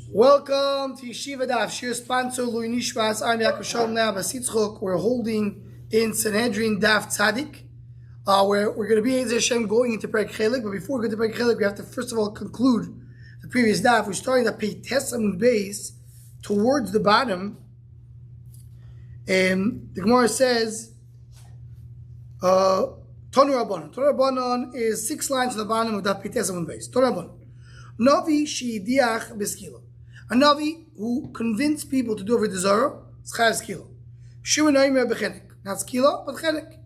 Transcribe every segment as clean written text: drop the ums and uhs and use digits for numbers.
Welcome to Yeshiva Daf. Shir sponsor Lui Nishmas. I'm Yaakov Shalom now. Basitzchok. We're holding in Sanhedrin Daf Tzadik. We're going to be in Hashem going into Perek Chelik. But before we go to Perek Chelik, we have to first of all conclude the previous Daf. We're starting the Peites Amud base towards the bottom. And the Gemara says, Tonu Rabbanon. Tonu Rabbanon is 6 lines on the bottom of the Peites Amud base. Tonu Rabbanon. Navi shidiach beskilo. A Navi who convinced people to do over the Zara is chayav skilo. Shimon Aimer bechenek. Not skilo, but chenek.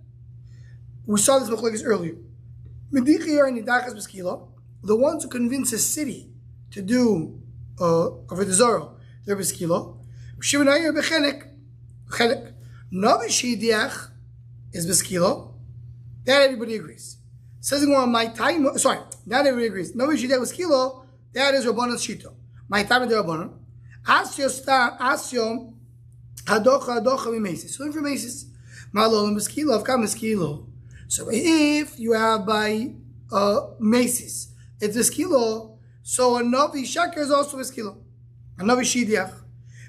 We saw this machlokes earlier. Medichir and nidachas beskilo. The ones who convince a city to do over the Zara, they're beskilo. Shimon Aimer bechenek. Chenek. Navi shidiach is beskilo. That everybody agrees. Says the Gemara, my time. Sorry, not everybody agrees. Navi shidiach beskilo. That is Rabbanon's Shito. My time is the Rabbanon. Asyo hadocha mimesis. So for mesis, malolum beskilo, avkam beskilo. So if you have by mesis, it's beskilo. So a navi shaker is also beskilo. A navi shidiach.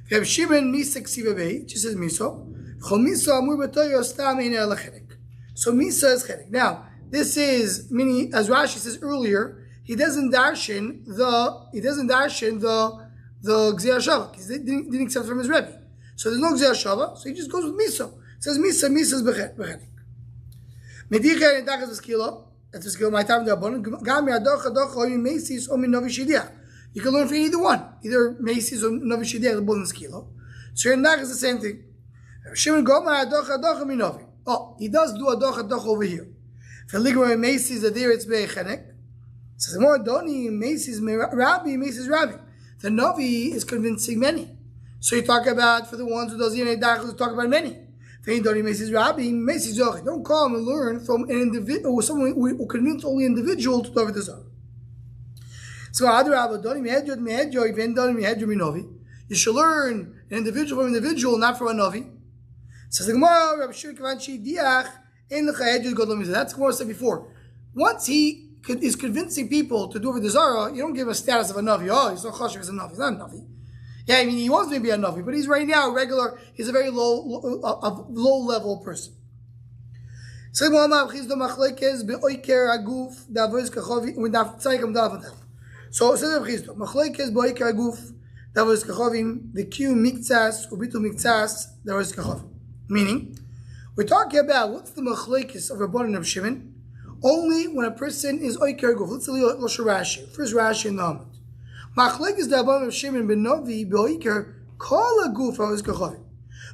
If you have Shimon misa ksivabei, which says miso. Chol miso amur b'toyo stam ein elachelek. So misa is chelik. Now this is meaning, as Rashi says earlier. He doesn't darshan the Gzir Shava. He didn't accept from his Rebbe. So there's no Gzir Shava, so he just goes with Miso. It says Misa is Bechenik. Medicher and Dachas Beskilo, that's Beskilo, my time the Abon, Gami Adocha, or Macy's, or Novi Shidiach. You can learn from either one, either Macy's or Novi Shidiach, the Bon Skilo. So your Dach is the same thing. Shimon Goma, Adocha, Minovi. Oh, he does do Adocha over here. For Ligma Macy's, there it's Bechenik. Says more Doni, Macy's Rabbi. The Navi is convincing many. So you talk about for the ones who does Yinei Dachos, you talk about many. Doni Macy's Rabbi, Macy's Yochid. Don't come and learn from an individual or someone who convinces only individual to do over the Zohar. So Adrabah Doni Mehedjod even Doni Mehedjod Minovi. You should learn an individual from an individual, not from a Navi. Says the Gemara, Rabbi Shir Kavanchi Diach in the Chayedjod Godom. That's what I said before. Once he is convincing people to do over the Zara, you don't give him a status of a Navi. Oh, he's not Choshev, he's a Navi. He's not a Navi. Yeah, I mean, he wants to be a Navi, but he's right now he's a very low-level person. So, the Q miktsas, ubitu miktsas, meaning, we're talking about what's the machlekes of Rabbanan of Shimon. Only when a person is oiker guf. Let's look at Rashi. First Rashi in the Amud. Machlek is the Rabbanan of Shimon ben Novi beoiker kol aguf havos kachavim.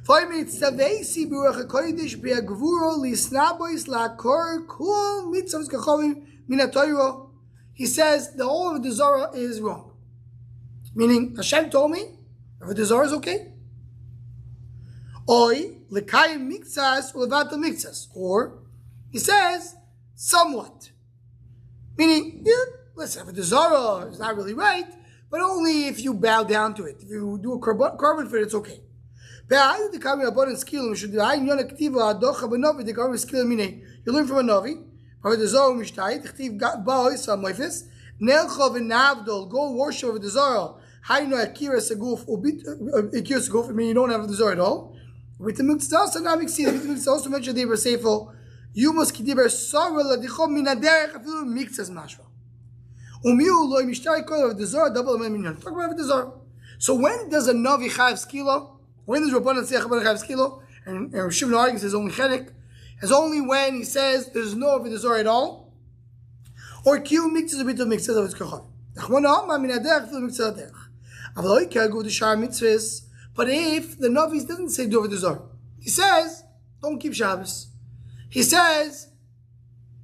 V'ayim tzavesi b'ruach hakodesh be'agvuro lisnabois la'kor kol mitzvos kachavim min haTorah. He says the whole of the Zara is wrong. Meaning Hashem told me if the Zara is okay. Oy lekayim miktsas ulevatal miktsas. Or he says somewhat. Meaning, listen, if the Zara is not really right, but only if you bow down to it. If you do a carbon for it, it's okay. You learn from a Navi. Go worship over the Zara. I mean, you don't have the Zara at all. With the Mitzvah, also mentioned they were Seifel. You must kidiber sorrow la dichom min haderech afilu miktzas mashva. Umiu lo mishtari kol of the Zohar double minyan. Talk about the Zohar. So when does a Navi chayav skilo? When does Rabbanan say chayav skilo? And Shimon argues says only chenek. It's only when he says there's no over the Zohar at all. Or kiu miktzas a bit of miktzas of his kachar. Nachmona amma min haderech afilu miktzas haderech. Avaloi kagu the shar mitzvahs. But if the Navi doesn't say do over the Zohar, he says don't keep Shabbos. He says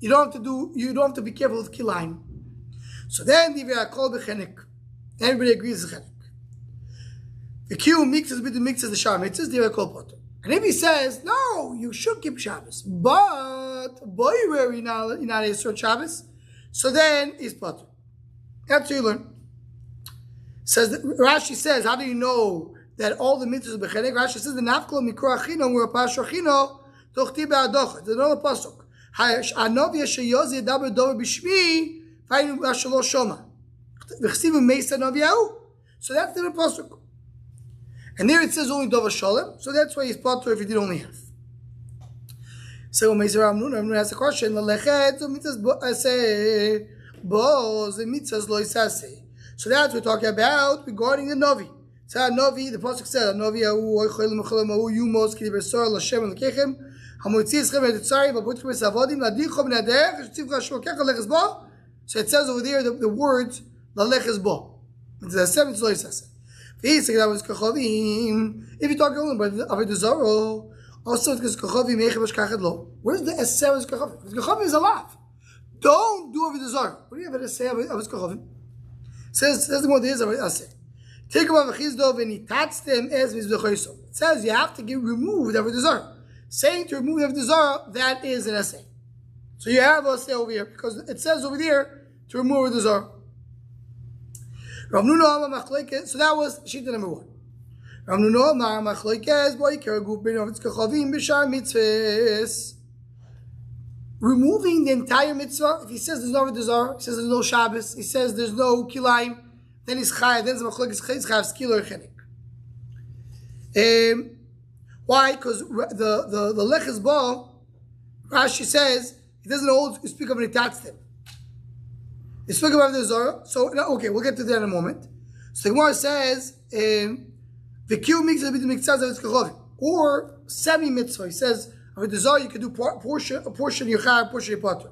you don't have to be careful with kilayim. So then everybody agrees with chenek. The Q mixes between the shar mitzvahs, and if he says no, you should keep Shabbos, but boy, you're not a certain Shabbos, so then he's potter. That's what you learn. Rashi says, how do you know that all the mitzvahs are bechenek? Rashi says the nafkol mikra achino were pasha achino. There's another pasuk. Hanavi sheyozi daber dover b'shmi fa'inu shelo shoma. So that's the pasuk. And there it says only Dova Shalom, so that's why he's potter if he did only half. So when Meiser Amnun asks the question, so that's what we're talking about regarding the Novi. So Novi, the pasuk said, Novi Yumos Kidibesor Lashem and Lekechem, Hamotzis Chem Etzari, Babutkim Savodim, Ladichom Nader, Tzivcha Shokech Lechez Bo. So it says over there the words Lalechez Bo. It's the seventh Loisase. If you're talking only about Avodah Zarah, also because Kachavim Mechabash Kachad Lo. Where's the S7 Kachavim? Kachavim is a lot. Don't do Avodah Zarah. What do you have to say about Kachavim? Says the one there is I say. Take about V'chizdov and Itatztem as Mizbechoisom. It says you have to remove Avodah Zarah. Saying to remove Avodah Zarah, that is an essay. So you have us over here because it says over there to remove Avodah Zarah. So that was Shita number 1. Removing the entire mitzvah. If he says there's no Avodah Zarah, he says there's no Shabbos, he says there's no Kilayim, then he's Chayav, then the Machlokes is Chayav, Skil or Chenik. Why? Because the Lechez Bo, Rashi says, he doesn't speak of an Itatztim. He spoke about the Zohar. So, okay, we'll get to that in a moment. So the Gemara says, or semi-mitzvah. He says, with the Zohar, you can do a portion Yechar, portion Yepater.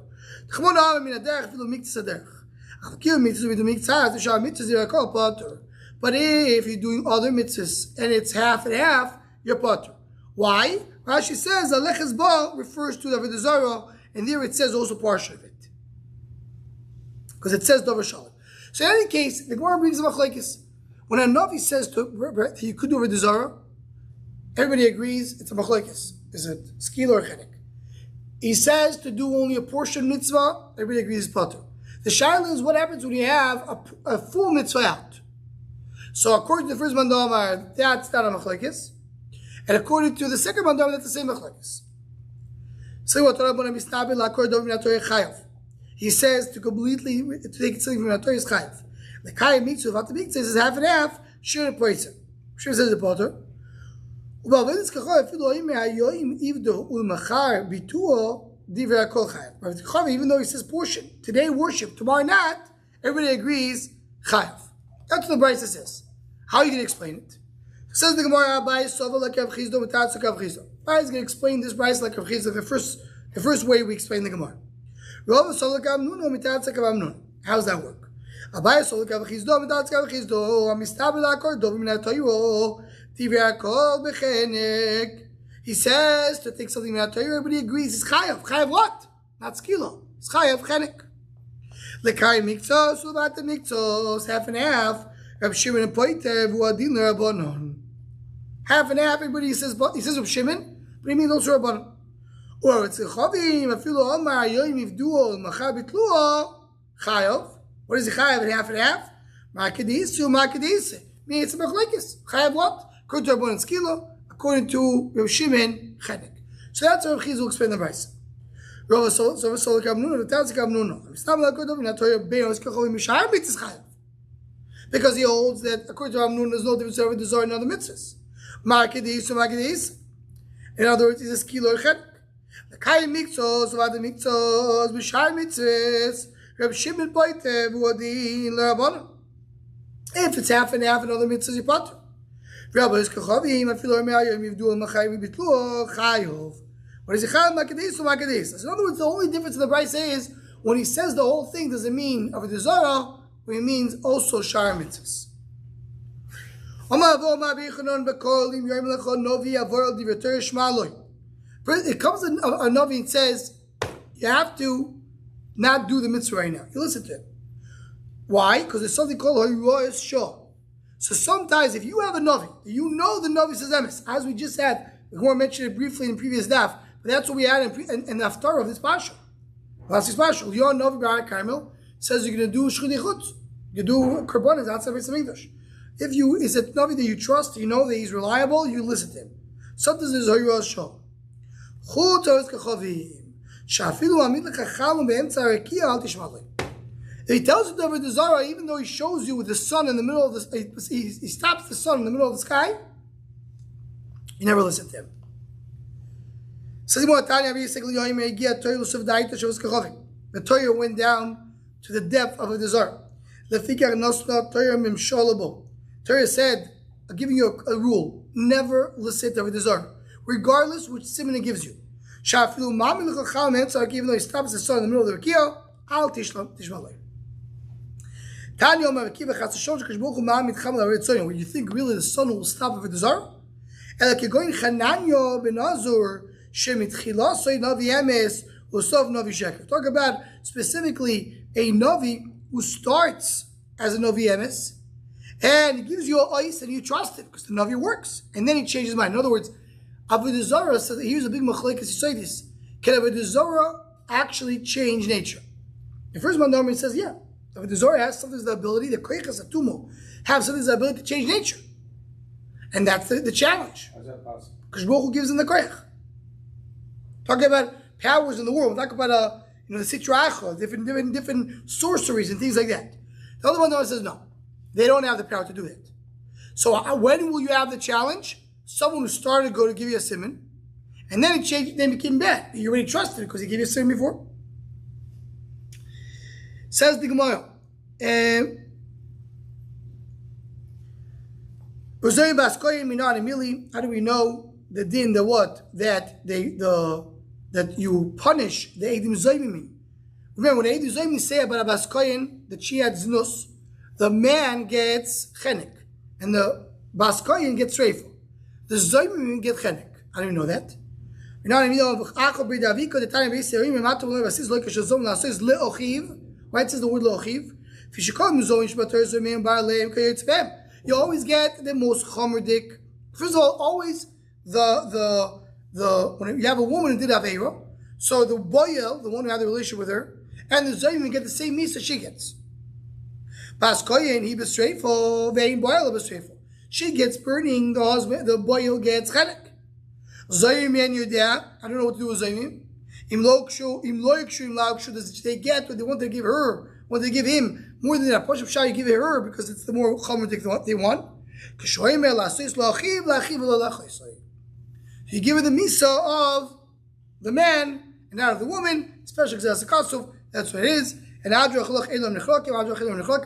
But if you're doing other mitzvahs and it's half and half, you're Pater. Why? Rashi says, Alechez Ba refers to the Zohar, and there it says also partial of it. Because it says Dover Shalom. So in any case, the Gemara brings a machlekes. When a Navi says you could do Avodah Zarah, everybody agrees it's a machlekes. Is it skil or chenik? He says to do only a portion mitzvah, everybody agrees it's patur. The shaila is what happens when you have a full mitzvah out. So according to the first mandamar, that's not a machlekes. And according to the second mandamar, that's the same machlekes. So what he says to completely take something from the Torah is chayav. The chayav mitzvah without the mitzvah says half and half. Sure, praise it. Sure says the potter. But even though he says portion, today worship, tomorrow not, everybody agrees chayav. That's what the Brisa says. How are you going to explain it? Says the Gemara, Abai is going to explain this Brisa like Rav Chizda, the first way we explain the Gemara. How's that work? He says to take something from Torah, everybody agrees it's chayav. Chayav what? Not skilo. It's chayav chenek. Lekai miktzos, uvat the miktzos, half and half. Rab Shimon and Poitev, uadin l'Rabbanon. Half and half, everybody says Rab Shimon, but he means also Rabbanon. Or it's a chavim, afilu omar yoyim ivduo machar bitluo chayav. What is the chayav and half? Ma'akadisu, ma'akadise. Meaning it's a machlekes. Chayav what? According to Rabbanon skilo, according to Reb Shimon chenek. So that's how Reb Chizda will explain the Brisa. Because he holds that according to Amnun there's no difference between the Zohar and other mitzvahs. In other words, he's a skilo or chenek. The Kayim Miktzos, Vada Miktzos, Bishar Mitzvahs, Reb Shimon Poitev, Uadin l'Rabbanon. If it's half and half in other mitzvahs, you pater. Rabbi is Kachavim, Afilor Me'ayim, Yivdu, Machayim, Bitluo, Chayov. What is it? Chayav, Makadis, or Makadis? So in other words, the only difference in the Brisa is when he says the whole thing doesn't mean Avodah Zarah, but it means also Shar Mitzvahs. It comes in a Navi and says, you have to not do the mitzvah right now. You listen to it. Why? Because there's something called Hayyuas Shah. So sometimes if you have a Navi, you know the Navi says emes, as we just had, the Gemara mentioned it briefly in the previous daf, but that's what we had in the Haftarah of this Pasha. Last week's Pasha, your Navi Barak Carmel says you're going to do Shchudi Chutz. You do Karbonis outside of English. If you is a Navi that you trust, you know that he's reliable, you listen to him. Sometimes there's Hayyuas Shah. He tells you the Zara, even though he shows you with the sun in the middle of the, he stops the sun in the middle of the sky, you never listen to him. The Torah went down to the depth of the Zara. Torah said, I'm giving you a rule. Never listen to the Zara, regardless which simon it gives you. So even though he stops the sun in the middle of the Rakia, Al Tishma. Where you think really the sun will stop over the Zara? Talk about specifically a Navi who starts as a Navi Emes and he gives you an ice and you trust it because the Navi works. And then he changes his mind. In other words, Avodah Zarah says, here's a big machlekes Yisodis. Can Avodah Zarah actually change nature? The first Mandamar says, yeah. Avodah Zarah has sometimes the ability, the koiches atumo, have sometimes the ability to change nature. And that's the challenge. How's that possible? Because Baruch Hu gives them the koich. Talking about powers in the world. Talk about the Sitra Achra, different sorceries and things like that. The other one says no. They don't have the power to do that. So when will you have the challenge? Someone who started to go to give you a simon, and then it changed, then became bad. You already trusted it because he gave you a simon before. Says the Gemara. How do we know the din, the what? That you punish the Eidim Zoymim. Remember, when Eidim Zoymim say about a Baskoyin that she had Znus, the man gets Chenek, and the Baskoyin gets Reifel. The Zoymim get Chenek. I don't even know that. Why it says the word Le'ochiv? You always get the most chomerdik. First of all, always when you have a woman who did Aveira, so the boyel, the one who had the relationship with her, and the Zayim get the same misa she gets. She gets burning, the husband, the boyel gets chenek. Zayim and Yudea, I don't know what to do with Zayim. They get what they want to give her, what they give him, more than that. Push up you give it her because it's the more chomerdik they want. You give her the misa of the man and not of the woman, especially because that's a kasuf. That's what it is. And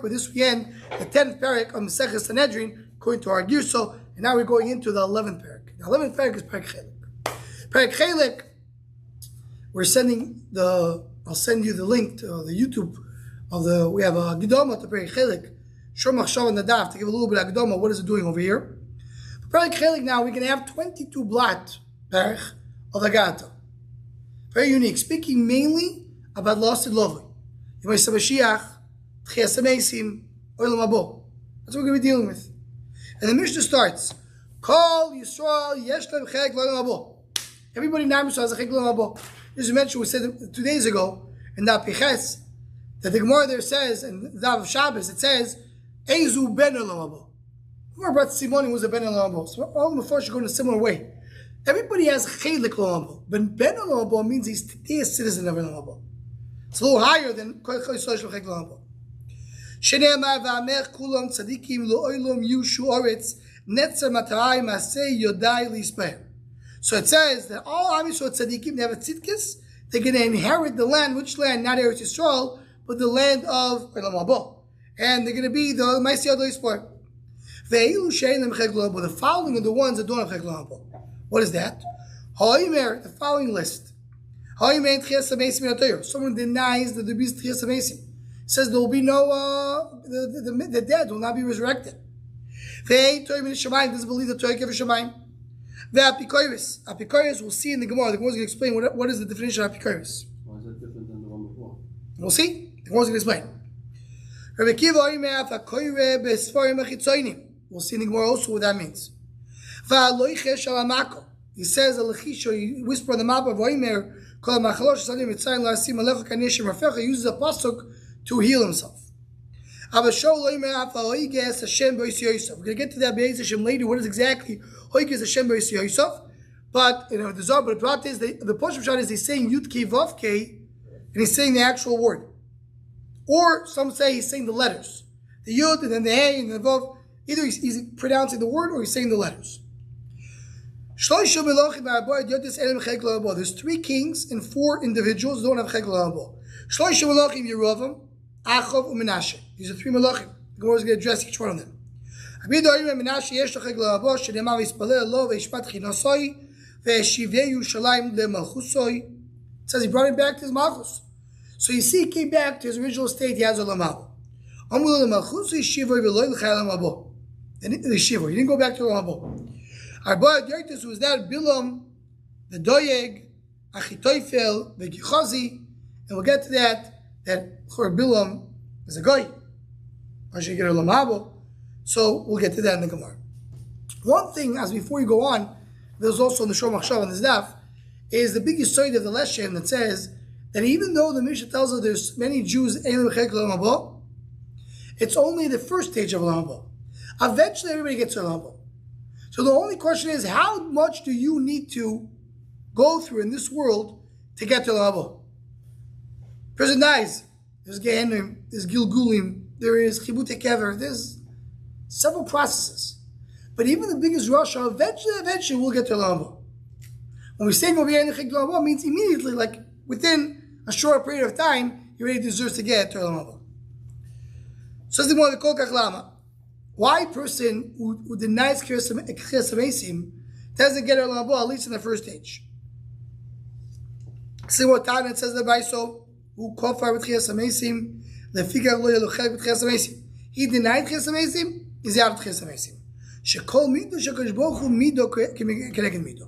with this we end the 10th parak of Maseches Sanhedrin according to our Girso. And now we're going into the 11th parak. The 11th parak is parak chelik. Parak chelik. I'll send you the link to the YouTube of we have a Gedoma to parak chelik. Shor machshav on the daf to give a little bit of Gedoma. What is it doing over here? Parak chelik now we can have 22 blat parak of the Gata. Very unique. Speaking mainly about lost and lovely. That's what we're going to be dealing with. And the Mishnah starts. Kol Yisrael Yeshlem Chek Lo Mabo. Everybody in Yisrael has a Chek Lo Mabo. This is mentioned, we said 2 days ago in the Piches, that the Gemara there says, in the Dav of Shabbos, it says, Eizu Ben Lo Mabo. Gemara brought Simoni was a Ben Lo Mabo. So all the Mephosh go in a similar way. Everybody has Chelik Lo Mabo. But Ben Lo Mabo means he's a citizen of Lo Mabo. It's a little higher than Kol Yisrael Chek Lo Mabo. Shene'amar v'amer kulam tzadikim lo'olam yushu oretz netzer matarai masei yodai lispeh. So it says that all Am Yisrael tzadikim, they have a tzidkis, they're going to inherit the land. Which land? Not Eretz Yisrael, but the land of Olam Haba. And they're going to be the Masei Yodai lispeh. Ve'ilu she'einem chek lo haba. The following are the ones that don't have chek lo haba. What is that? Ha'omer, the following list. Ha'omer tchias hamesim min haTorah. Someone denies that there is tchias hamesim. Says there will be no, the dead will not be resurrected. Doesn't believe the Torah of Shemayim. Apikoris, we'll see in the Gemara. The Gemara is going to explain what is the definition of Apikoris. Why is that different than the one before? We'll see. The Gemara is going to explain. We'll see in the Gemara also what that means. He says, he whispered on the map of Oimer, he uses a pasuk to heal himself. We're going to get to that Be'ez Hashem later. What is exactly Hoiges Hashem Be'ez Yosef? But the Zohar, but the plot is the Poshim Shad is he's saying Yud Kei Vav Kei, and he's saying the actual word. Or some say he's saying the letters. The Yud and then the Hey and the Vav. Either he's pronouncing the word or he's saying the letters. There's 3 kings and 4 individuals who don't have Chekla Haba. Shloisha Melachim Yeruvam, Achov, and Menashe. These are 3 Melachim. The Gemara is going to address each one of them. It says he brought him back to his Malchus. So you see, he came back to his original state. He has a Lamab. He didn't go back to Lamab. Arba Dertis was that Bilam, the Doyeg, Achitoifel, the Gichazi, and we'll get to that Bilam is a guy. So we'll get to that in the Gemara. One thing, as before you go on, there's also in the Shor Machshav on this daf, is the biggest side of the Leshem that says that even though the Mishnah tells us there's many Jews, it's only the first stage of Lamabo. Eventually everybody gets to Lamabo. So the only question is, how much do you need to go through in this world to get to Lamabo? Person dies. There's Gehenim, there's Gilgulim, there is Chibute Kever, there's several processes. But even the biggest Rasha, eventually we'll get to Lamabo. When we say over here in the Chek Lamabo, means immediately, like within a short period of time, he already deserves to get to Lamabo. So the more the Kol Kach Lama. Why a person who denies Chiyas HaMeisim doesn't get a Lamabo, at least in the first stage? See what time it says the Baiso, who kofar with Chiyas HaMeisim, lefikach lo yeluchel with Chiyas HaMeisim. He denied Chiyas HaMeisim, he's out of Chiyas HaMeisim. Shekol mido shekadosh baruch hu mido keneged mido.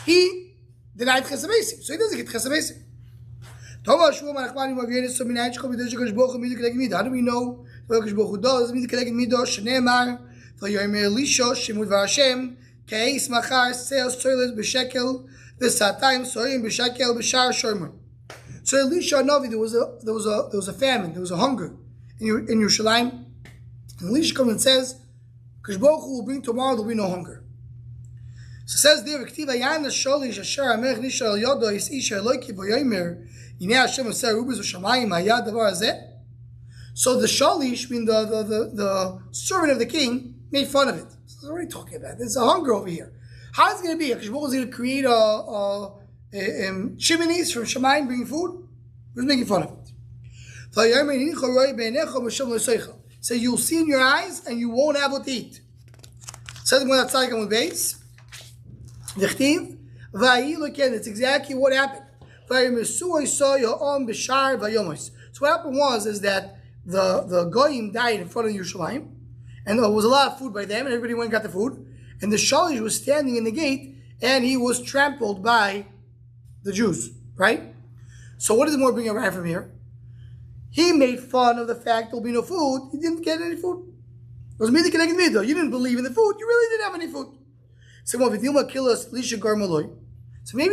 He denied Chiyas HaMeisim, so he doesn't get Chiyas HaMeisim. How do we know what Hakadosh Baruch Hu does? Midah Keneged Midah Shneimar Vayomer Elisha Shemud VaHashem Keis Machar Seos Tzoyles B'Shekel V'Satayim Soyim B'Shekel B'Shar Shomer. So Elisha Navi, there was a famine, there was a hunger in Yerushalayim, and Elisha comes and says, Hakadosh Baruch Hu will bring tomorrow, there will be no hunger. So it says there, V'Ktiv Hayan Sholish Asher Amelech Nisha Al Yodo Is Isha Eloki Vayomer Yinei Hashem Oseh Rubos V'Shamayim Hayad Davar Hazeh. So the Shalish, mean the servant of the king, made fun of it. So what are you talking about? There's a hunger over here. How is it going to be? Hakadosh Baruch Hu is going to create chimneys from Shemayim bringing food? Who's making fun of it? So you'll see in your eyes and you won't have what to eat. Says when that's like with base. It's exactly what happened. So what happened was that the Goyim died in front of Yerushalayim, and there was a lot of food by them, and everybody went and got the food, and the Shalish was standing in the gate, and he was trampled by the Jews, right? So what does the more bring right from here? He made fun of the fact there'll be no food. He didn't get any food. It was midah keneged midah. You didn't believe in the food. You really didn't have any food. So maybe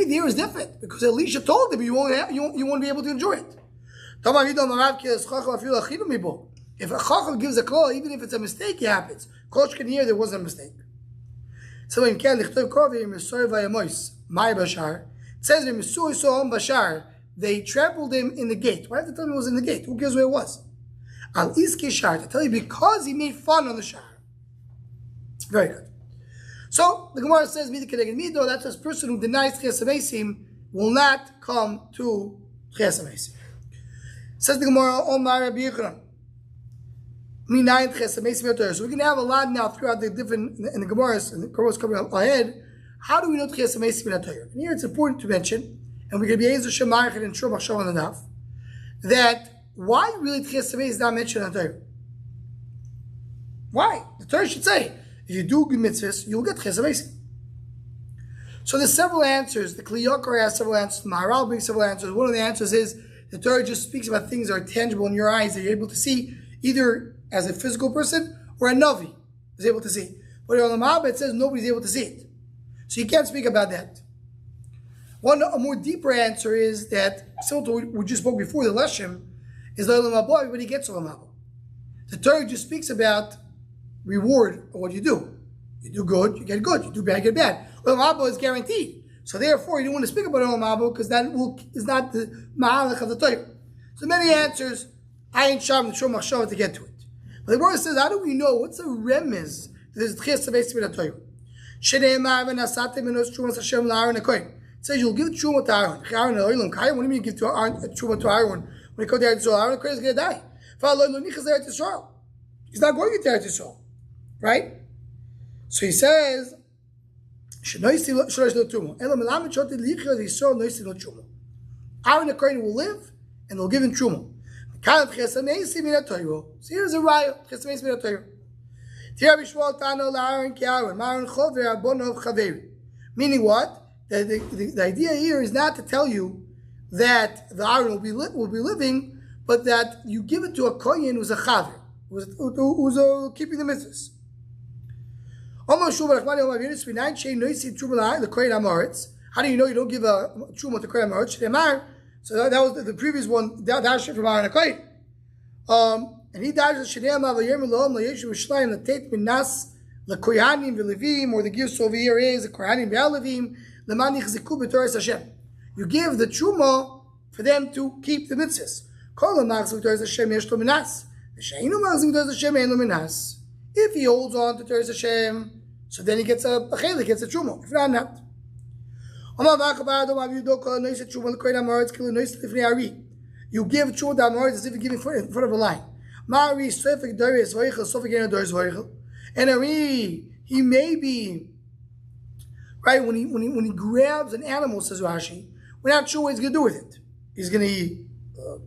the year is different, because Elisha told him you won't be able to enjoy it. If a chacham gives a call, even if it's a mistake, it happens. Coach can hear there wasn't a mistake. So in Ken, it says they trampled him in the gate. Why have to tell me it was in the gate? Who cares where it was? Al iske shar, to tell you because he made fun on the shar. Very good. So the Gemara says, midah keneged midah, that's this person who denies Chiyas HaMeisim will not come to Chiyas HaMeisim. Says the Gemara, Omar Rabbi Yochanan. So we're going to have a lot now throughout the different, in the Gemaras, and the Gemaras coming up ahead. How do we know Chiyas HaMeisim in HaTorah? And here it's important to mention, and we're going to be able to Shemayach and Shor Machshav on the daf, that why really Chiyas HaMeisim is not mentioned in HaTorah? Why? The Torah should say, if you do good mitzvahs, you'll get Chiyas HaMeisim. So there's several answers. The Kli Yakar has several answers. The Maharal brings several answers. One of the answers is the Torah just speaks about things that are tangible in your eyes that you're able to see, either as a physical person or a Navi is able to see. But on the Mahabharata it says nobody's able to see it. So you can't speak about that. A more deeper answer is that, similar to what we just spoke before, the Leshem, is that everybody gets Olam Haba. The Torah just speaks about reward of what you do. You do good, you get good. You do bad, you get bad. Olam Haba is guaranteed. So therefore, you don't want to speak about Olam Haba because that is not the Mahalach of the Torah. So many answers. Ayin Sham and Shom Machshava to get to it. But the Gemara says, how do we know? What's the remez that there's Tchias Mesim in the Torah? Shneimar v'nasatem enos Trumas Hashem la'Aaron HaKohen. It says you'll give Truma to Aaron. Aaron Oilam Kayim. What do you mean give to Aaron, Truma to Aaron? When he comes to Eretz Yisrael, Aaron HaKohen is going to die. He's not going to get to Eretz Yisrael. Right? So he says, Aaron the Kohen will live, and they'll give him Truma. So here's a raya. Meaning what? The idea here is not to tell you that the Aaron will be living, but that you give it to a Kohen who's a Chaver, who's keeping the mitzvahs. How do you know you don't give a Truma to Kohen Amoritz? So that was the previous one, that shit from Aaron HaKohen. And he dies with Shnei Amav Yom Elohim LaYeshu V'Shleim L'Teit Minas LaKohanim V'Levim, or the gifts over here is the Kohanim V'Alevim L'man Yichziku B'Torah Hashem. You give the Truma for them to keep the mitzvahs. Kol L'Machzik B'Torah Hashem Yesh Lo Minas. V'Sheinu Machzik B'Torah Hashem Ein Lo Minas. If he holds on to Torah Hashem, so then he gets a chelik, gets a Truma. If not. You give Truma to Amoritz as if you give it in front of a line. And he may be right when he grabs an animal, says Rashi, we're not sure what he's going to do with it. He's going to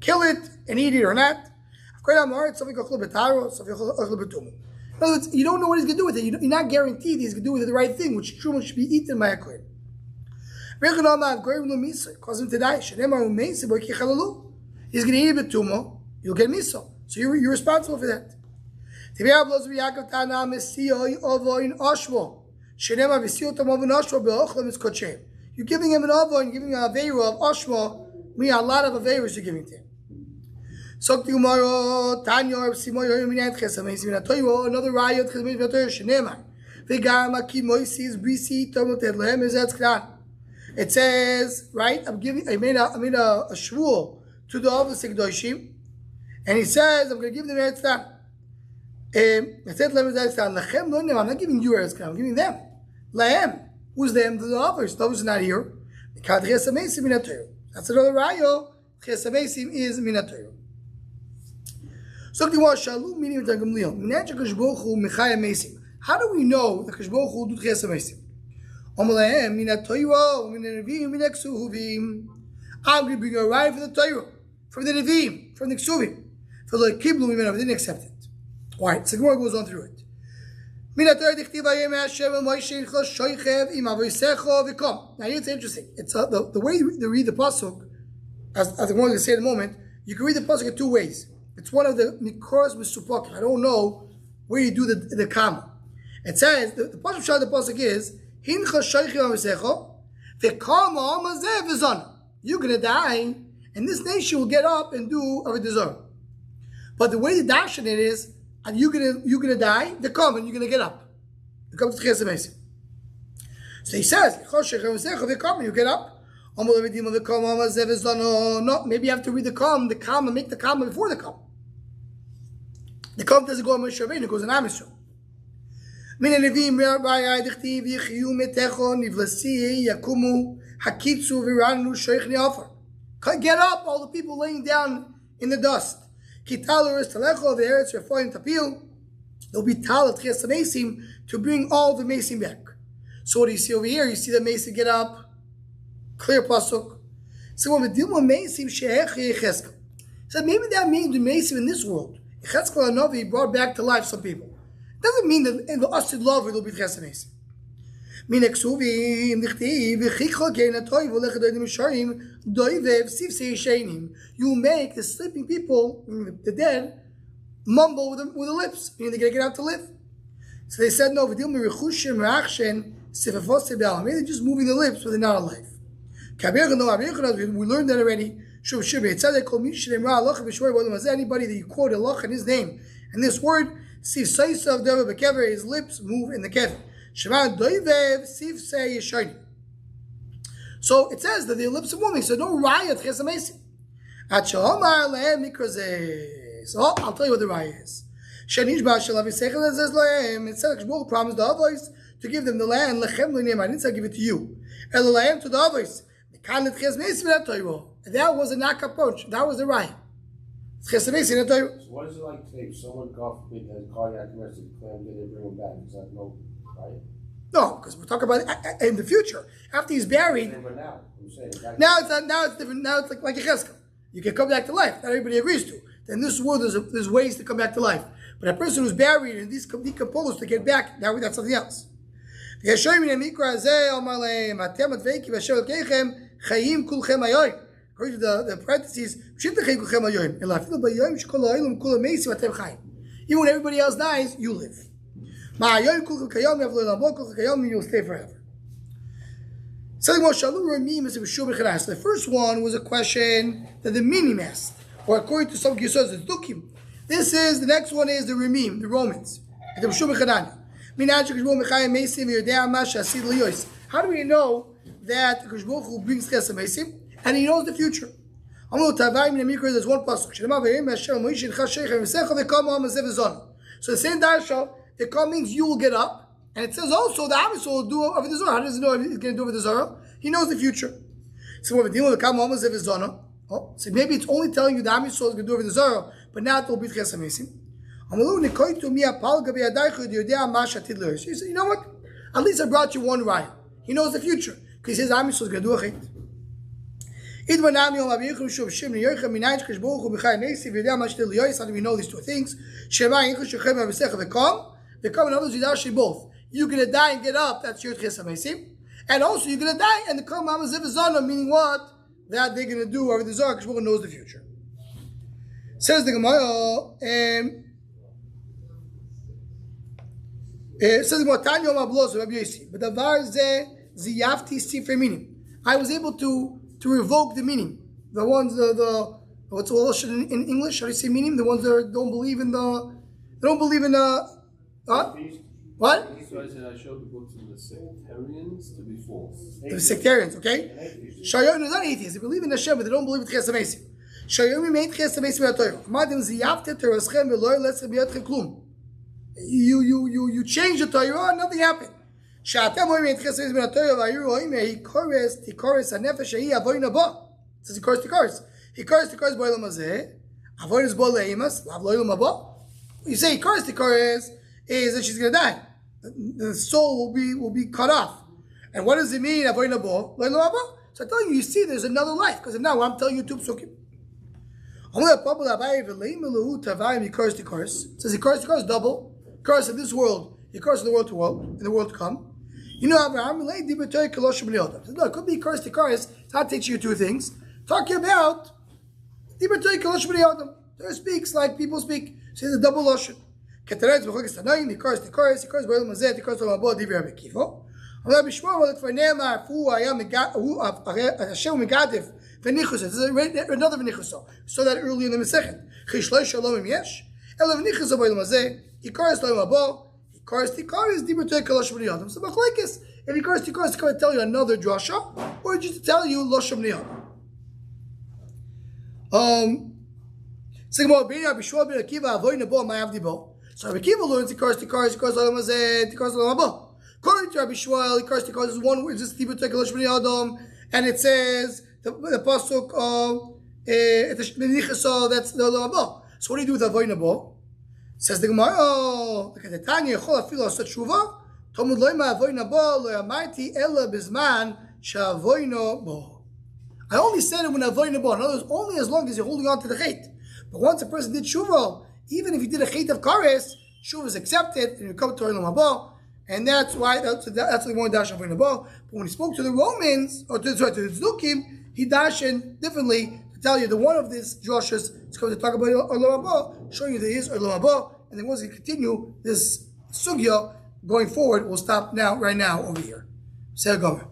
kill it and eat it or not. In other words, you don't know what he's going to do with it. You're not guaranteed he's going to do with it the right thing, which Truma should be eaten by a kohen. Cause him to die. He's going to eat a betumo, you'll get miso. So you're responsible for that. You're giving him an ovo and giving him an aveira of oshmo, meaning a lot of aveiras you're giving to him. Another riot, it says, right? I made a shvuah to the Avos Kedoshim, and he says, I'm going to give them Eretz Canaan. I said, I'm not giving you Eretz Canaan, I'm giving them. Lahem. Who's them? The Avos. The Avos is not here. That's another rayo. Ches HaMeisim is Minatoyo. So, how do we know that Kadosh Baruch Hu will do Ches HaMeisim? I'm going to bring a ride for the Torah, from the Nevi'im, from the Ksuvim. For the Kiblu, we didn't accept it. Alright, so the Gemara goes on through it. Now here it's interesting. It's the way you read the Pasuk, as the Gemara will say in a moment, you can read the Pasuk in two ways. It's one of the Mikros Misupakim. I don't know where you do the comma. It says, the Pasuk shot the Pasuk is, you're going to die, and this nation will get up and do Avodah. But the way the darshan it is, and you're gonna die, they come and you're gonna get up. They come to Ches HaMeisim. So he says, they come and you get up. No, maybe you have to read the comma and make the comma before the comma. The comma doesn't go on Moshe Rabbeinu, it goes on Am Yisrael. Get up, all the people laying down in the dust. They'll be talat Ches HaMeisim to bring all the Meisim back. So what do you see over here? You see the Meisim get up, clear pasuk. So when we deal with Meisim Yechezkel, so maybe that means the Meisim in this world. Yechezkel Hanavi brought back to life some people. It doesn't mean that in the Asid love it will be Ches HaMeisim. You make the sleeping people, the dead, mumble with the lips, meaning they're going to get out to live. So they said, no, maybe they're just moving the lips, but they're not alive. We learned that already. Anybody that you quote Allah in his name, and this word, his lips move in the kever. So it says that the lips are moving, so no riot Ches HaMeisim. So I'll tell you what the raya is. Shanish ba'ashel avisechel says loyim. It said Hakadosh promised the avos to give them the land. Lechem loyim. I didn't say give it to you. Elolayim to the avos. And that was a knock approach. That was the raya. So what is it like today? If someone, God forbid, has a cardiac arrest and claim that they bring him back, is that no right? No, because we're talking about in the future. After he's buried. Now, I'm saying, now it's different. Now it's like Yechezkel. You can come back to life. Not everybody agrees to. In this world, there's ways to come back to life. But a person who's buried and these decomposed to get back, that's something else. According to the parentheses, even when everybody else dies, you live. You'll stay forever. So the first one was a question that the Minim asked, or according to some Gisos, it's Dukim. The next one is the Remim, the Romans. How do we know that Hakadosh Baruch Hu brings Ches HaMeisim and he knows the future? There's one pasuk. So the same darsha, the call means you will get up, and it says also the Am Yisrael will do over the Zohar. How does he know if he's going to do over the Zohar? He knows the future. So when we're dealing with the Kam Ha'am Zev Zona, so maybe it's only telling you the Am Yisrael is going to do over the Zohar, but not it will be Ches HaMeisim. He said, you know what? At least I brought you one raya. He knows the future because he says Am Yisrael is going to do a chait. How do we know these two things? In others, you actually both. You're going to die and get up, that's your Ches HaMeisim. And also you're going to die and the Kam Ha'am Zev Zona, meaning what? That they're going to do over the Zohar, because one knows the future. Says the Gemara, I was able to revoke the meaning. The ones, what's the in English? How do you say meaning? The ones that don't believe in what? So I said I showed the books of the sectarians to be false. The sectarians, okay? Shayom is not atheists. They believe in Hashem, but they don't believe in Ches HaMeisim. Shayom made Ches HaMeisim v'atoyim. Amadim ziyavte tereschem v'loy letzem b'yotchem klum. You change the Torah, nothing happened. Sha'atem oim made Ches HaMeisim v'atoyim v'ayiru oim he kores hanefesh shehi avoyin haba. It says he kores. He kores b'olam hazeh. Avoyin is bo leimas, lav lo'olam haba. You say he kores is that she's going to die. The soul will be cut off. And what does it mean? So I tell you, you see, there's another life. Because now I'm telling you two psukim. It says he curse double. Curse in this world. He curse in the world in the world to come. You know, it could be curse. It's not teaching you two things. Talking about there speaks like people speak. So it's a double lashon. Keteretz b'chokes tanoim, he cursed b'olam hazeh, he cursed b'olam haba, divrei Rabbi Akiva. Amar b'shmor, but for ne'emar, hu Hashem megadif v'nichus. This is another v'nichus. So that early in the Masechet. Chishloi shalom im yesh, ela v'nichus b'olam hazeh, he cursed b'olam haba, he cursed divrei kalosh b'nei adam. So b'chlekes, if he cursed, he's going to tell you another drasha, or just to tell you losh b'nei adam. So Rabbi Shmuel ben Akiva avoid nebo ma'avdi bo. So Rabbi Akiva learns he cursed olam hazeh, he cursed olam haba. According to Rabbi Shmuel, he cursed is one word, just divrei kalosh b'nei adam, and it says the pasuk of menichasa, that's the olam haba. So what do you do with avoid nebo? Says the Gemara, look at the Tanya, yechol afilu asat tshuva, Talmud lo ma'avoid nebo lo yamarti ela bizman she'avoyno bo. I only said it when avoid nebo. In other words, only as long as you're holding on to the chait. But once a person did tshuva, even if he did a chait of kares, tshuva is accepted and you come to Olam Haba, and that's why that's the more dash of Olam Haba. But when he spoke to the Romans or to the Tzdukim, he dashed differently to tell you that one of these drushes is going to talk about Olam Haba, showing you that he is Olam Haba, and then once he continue this sugya going forward, we'll stop now right now over here. Say Gomer.